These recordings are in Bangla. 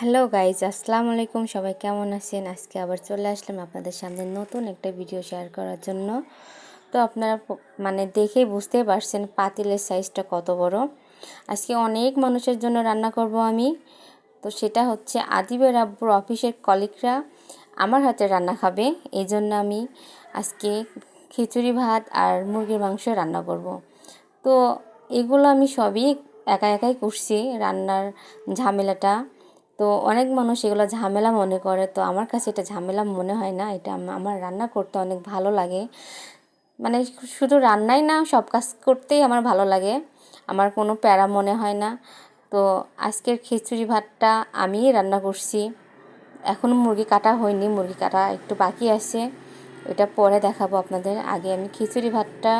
হ্যালো গাইজ, আসসালামু আলাইকুম। সবাই কেমন আছেন? আজকে আবার চলে আসলাম আপনাদের সামনে নতুন একটা ভিডিও শেয়ার করার জন্য। তো আপনারা মানে দেখেই বুঝতে পারছেন পাতিলের সাইজটা কত বড়। আজকে অনেক মানুষের জন্য রান্না করব আমি। তো সেটা হচ্ছে আদিবের আব্বুর অফিসের কলিগরা আমার হাতে রান্না খাবে। এই জন্য আমি আজকে খিচুড়ি ভাত আর মুরগির মাংস রান্না করব। তো এগুলো আমি সবই একা একাই করছি, রান্নার ঝামেলাটা। তো অনেক মানুষ এগুলো ঝামেলা মনে করে, তো আমার কাছে এটা ঝামেলা মনে হয় না। এটা আমার রান্না করতে অনেক ভালো লাগে। মানে শুধু রান্নাই না, সব কাজ করতেই আমার ভালো লাগে, আমার কোনো প্যারা মনে হয় না। তো আজকের খিচুড়ি ভাতটা আমিই রান্না করছি। এখনও মুরগি কাটা হয়নি, মুরগি কাটা একটু বাকি আছে, এটা পরে দেখাবো আপনাদের। আগে আমি খিচুড়ি ভাতটা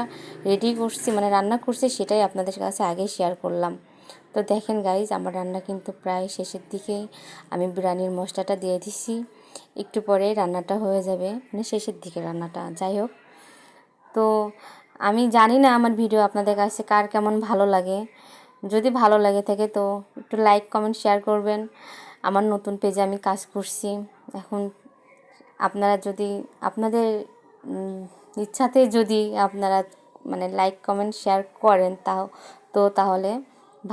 রেডি করছি, মানে রান্না করছি, সেটাই আপনাদের কাছে আগে শেয়ার করলাম। তো দেখেন গাইজ, আমার রান্না কিন্তু প্রায় শেষের দিকেই। আমি বিরিয়ানির মশলাটা দিয়ে দিছি, একটু পরে রান্নাটা হয়ে যাবে, মানে শেষের দিকে রান্নাটা। যাই হোক, তো আমি জানি না আমার ভিডিও আপনাদের কাছে কার কেমন ভালো লাগে। যদি ভালো লাগে থাকে তো একটু লাইক কমেন্ট শেয়ার করবেন। আমার নতুন পেজে আমি কাজ করছি এখন। আপনারা যদি আপনাদের ইচ্ছাতে যদি আপনারা মানে লাইক কমেন্ট শেয়ার করেন তাহলে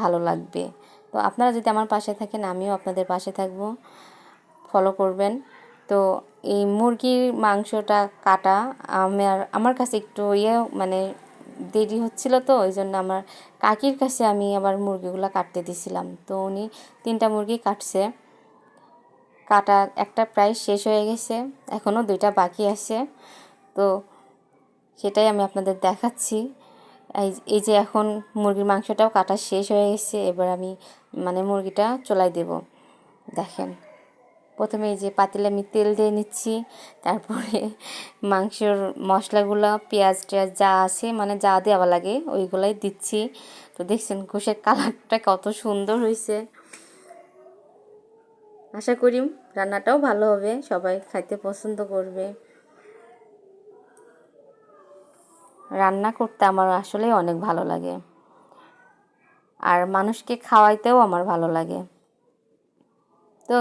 ভালো লাগবে। তো আপনারা যদি আমার পাশে থাকেন, আমিও আপনাদের পাশে থাকব, ফলো করবেন। তো এই মুরগির মাংসটা কাটা আমার কাছে একটু মানে দেরি হচ্ছিল, তো ওই জন্য আমার কাকির কাছে আমি আবার মুরগিগুলো কাটতে দিছিলাম। তো উনি 3টা মুরগি কাটছে, কাটা একটা প্রায় শেষ হয়ে গেছে, এখনও 2টা বাকি আছে। তো সেটাই আমি আপনাদের দেখাচ্ছি। এই যে এখন মুরগির মাংসটাও কাটা শেষ হয়ে গেছে, এবার আমি মানে মুরগিটা চুলায় দেব। দেখেন, প্রথমে এই যে পাতিলে আমি তেল দিয়ে নিচ্ছি, তারপরে মাংসের মশলাগুলো পেঁয়াজ টেয়াজ যা আছে, মানে যা দেওয়া লাগে ওইগুলাই দিচ্ছি। তো দেখছেন গোশের কালারটা কত সুন্দর হয়েছে। আশা করি রান্নাটাও ভালো হবে, সবাই খাইতে পছন্দ করবে। রান্না করতে আমার আসলে অনেক ভালো লাগে, আর মানুষকে খাওয়াইতেও আমার ভালো লাগে। তো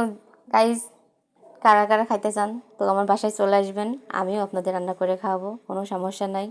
গাইজ, কারা কারা খাইতে চান তো আমার বাসায় চলে আসবেন, আমিও আপনাদের রান্না করে খাওয়াবো, কোনো সমস্যা নাই।